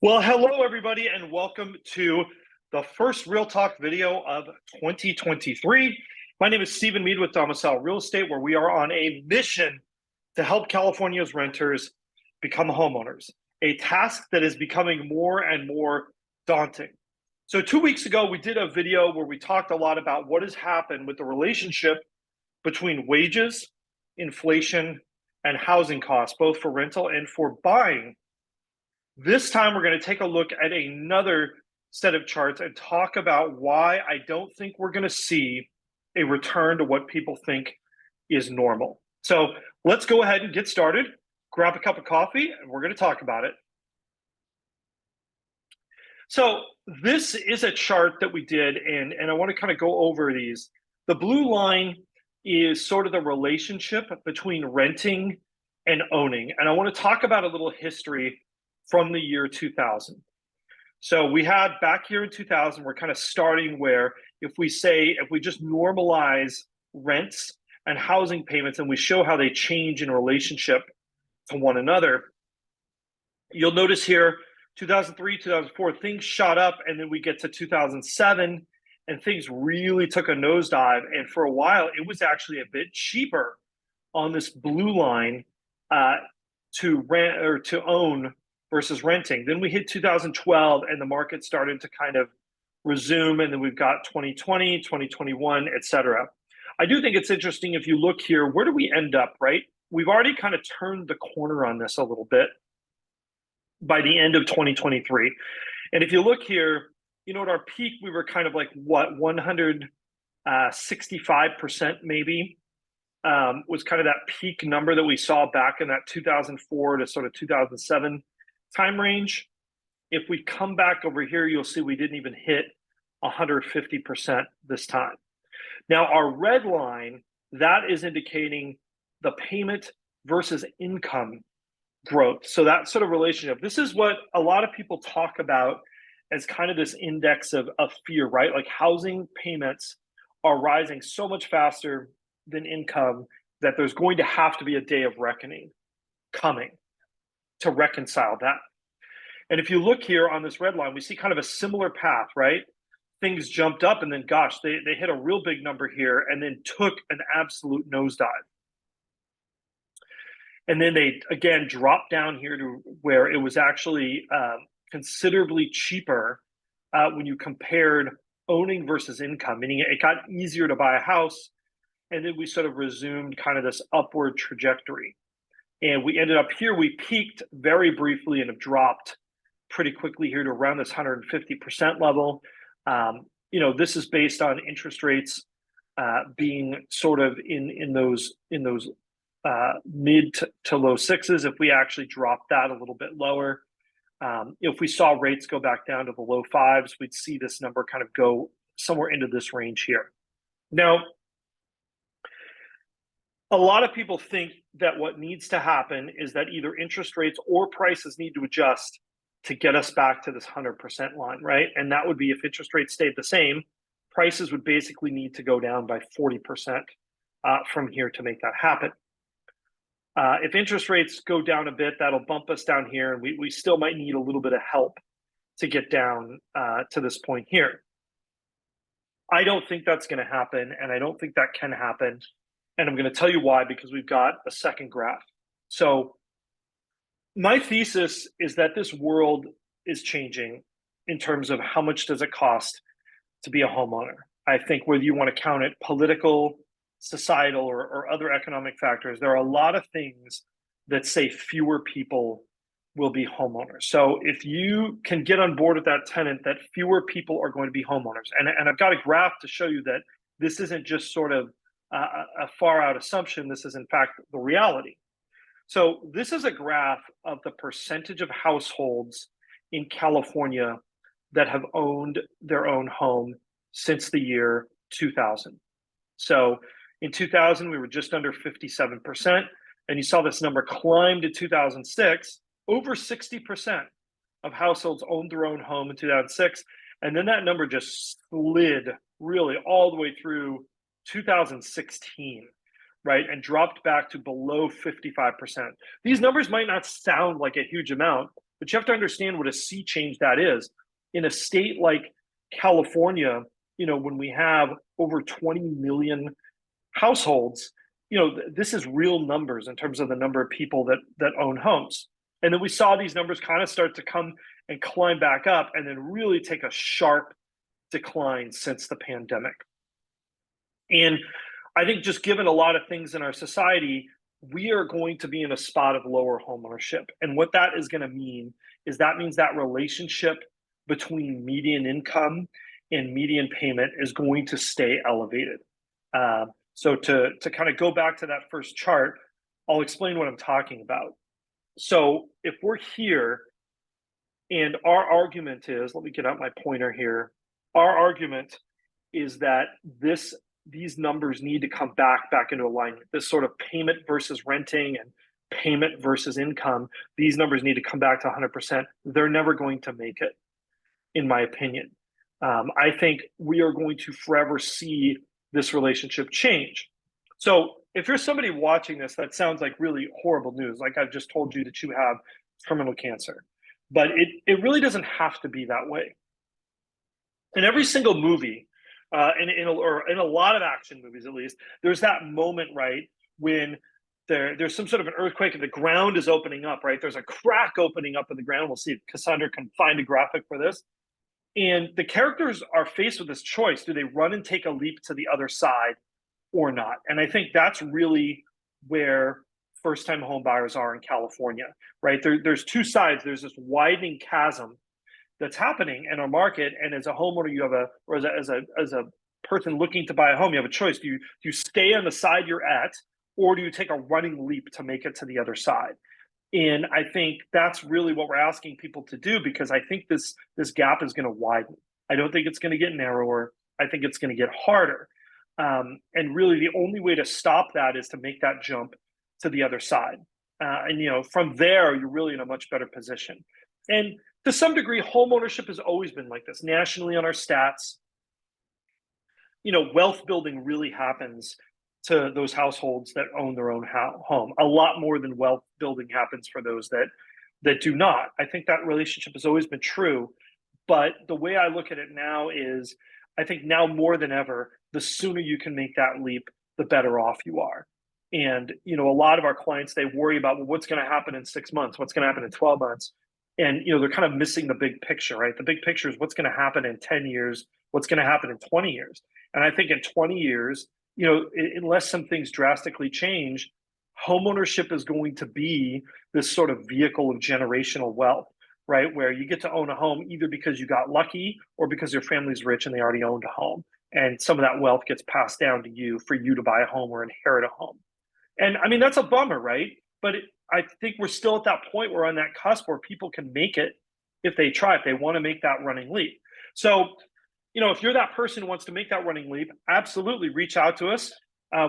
Well, hello everybody, and welcome to the first Real Talk video of 2023. My name is Stephen Meade with Domicile Real Estate, where we are on a mission to help California's renters become homeowners, a task that is becoming more and more daunting. So 2 weeks ago, we did a video where we talked a lot about what has happened with the relationship between wages, inflation, and housing costs, both for rental and for buying. This time, we're going to take a look at another set of charts and talk about why I don't think we're going to see a return to what people think is normal. So let's go ahead and get started. Grab a cup of coffee, and we're going to talk about it. So this is a chart that we did, and I want to kind of go over these. The blue line is sort of the relationship between renting and owning. And I want to talk about a little history from the year 2000. So we had back here in 2000, we're kind of starting where if we just normalize rents and housing payments and we show how they change in relationship to one another, you'll notice here 2003, 2004, things shot up, and then we get to 2007 and things really took a nosedive. And for a while, it was actually a bit cheaper on this blue line to rent or to own versus renting. Then we hit 2012 and the market started to kind of resume, and then we've got 2020, 2021, et cetera. I do think it's interesting if you look here, where do we end up, right? We've already kind of turned the corner on this a little bit by the end of 2023. And if you look here, you know, at our peak, we were kind of like, what, 165% maybe, was kind of that peak number that we saw back in that 2004 to sort of 2007 time range. If we come back over here, you'll see we didn't even hit 150% this time. Now, our red line, that is indicating the payment versus income growth. So that sort of relationship, this is what a lot of people talk about as kind of this index of fear, right? Like housing payments are rising so much faster than income that there's going to have to be a day of reckoning coming to reconcile that. And if you look here on this red line, we see kind of a similar path, right? Things jumped up and then, gosh, they hit a real big number here and then took an absolute nosedive. And then they, again, dropped down here to where it was actually considerably cheaper when you compared owning versus income, meaning it got easier to buy a house. And then we sort of resumed kind of this upward trajectory. And we ended up here, we peaked very briefly and have dropped pretty quickly here to around this 150% level. You know, this is based on interest rates being sort of in those mid to low sixes. If we actually drop that a little bit lower, if we saw rates go back down to the low fives, we'd see this number kind of go somewhere into this range here. Now, a lot of people think that what needs to happen is that either interest rates or prices need to adjust to get us back to this 100% line, right? And that would be if interest rates stayed the same, prices would basically need to go down by 40% from here to make that happen. If interest rates go down a bit, that'll bump us down here, and we still might need a little bit of help to get down to this point here. I don't think that's going to happen, and I don't think that can happen. And I'm going to tell you why, because we've got a second graph. So my thesis is that this world is changing in terms of how much does it cost to be a homeowner. I think whether you want to count it political, societal, or other economic factors, there are a lot of things that say fewer people will be homeowners. So if you can get on board with that tenet that fewer people are going to be homeowners, and I've got a graph to show you that this isn't just sort of a far out assumption, this is in fact the reality. So this is a graph of the percentage of households in California that have owned their own home since the year 2000. So in 2000, we were just under 57%, and you saw this number climb to 2006. Over 60% of households owned their own home in 2006, and then that number just slid really all the way through 2016, right, and dropped back to below 55%. These numbers might not sound like a huge amount. but you have to understand what a sea change that is. In a state like California, when we have over 20 million households, this is real numbers in terms of the number of people that own homes. And then we saw these numbers kind of start to come and climb back up and then really take a sharp decline since the pandemic. And I think just given a lot of things in our society, we are going to be in a spot of lower homeownership. And what that is going to mean is that means that relationship between median income and median payment is going to stay elevated. So to kind of go back to that first chart, I'll explain what I'm talking about. So if we're here and our argument is, let me get out my pointer here. Our argument is that these numbers need to come back into alignment. This sort of payment versus renting and payment versus income, these numbers need to come back to 100%. They're never going to make it, in my opinion. I think we are going to forever see this relationship change. So if you're somebody watching this, that sounds like really horrible news. Like I've just told you that you have terminal cancer, but it really doesn't have to be that way. In every single movie, in a lot of action movies, at least, there's that moment, right, when there's some sort of an earthquake and the ground is opening up, right? There's a crack opening up in the ground. We'll see if Cassandra can find a graphic for this. And the characters are faced with this choice. Do they run and take a leap to the other side or not? And I think that's really where first-time home buyers are in California, right? There's two sides. There's this widening chasm that's happening in our market. And as a homeowner, you have or as a person looking to buy a home, you have a choice. Do you stay on the side you're at, or do you take a running leap to make it to the other side? And I think that's really what we're asking people to do, because I think this gap is going to widen. I don't think it's going to get narrower. I think it's going to get harder. And really the only way to stop that is to make that jump to the other side. And from there, you're really in a much better position. And to some degree, home ownership has always been like this. Nationally on our stats, wealth building really happens to those households that own their own home. A lot more than wealth building happens for those that do not. I think that relationship has always been true. But the way I look at it now is, I think now more than ever, the sooner you can make that leap, the better off you are. And, a lot of our clients, they worry about, well, what's going to happen in 6 months? What's going to happen in 12 months? And, they're kind of missing the big picture, right? The big picture is what's going to happen in 10 years, what's going to happen in 20 years. And I think in 20 years, unless some things drastically change, homeownership is going to be this sort of vehicle of generational wealth, right? Where you get to own a home either because you got lucky or because your family's rich and they already owned a home. And some of that wealth gets passed down to you for you to buy a home or inherit a home. And I mean, that's a bummer, right? But I think we're still at that point where on that cusp where people can make it if they try, if they want to make that running leap. So, if you're that person who wants to make that running leap, absolutely reach out to us.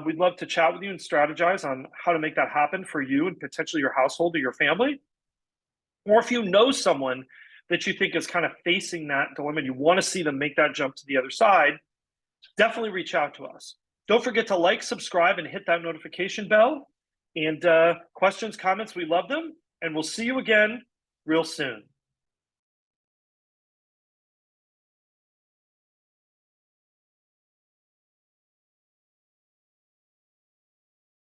We'd love to chat with you and strategize on how to make that happen for you and potentially your household or your family. Or if you know someone that you think is kind of facing that dilemma and you want to see them make that jump to the other side, definitely reach out to us. Don't forget to like, subscribe, and hit that notification bell. And questions, comments, we love them. And we'll see you again real soon.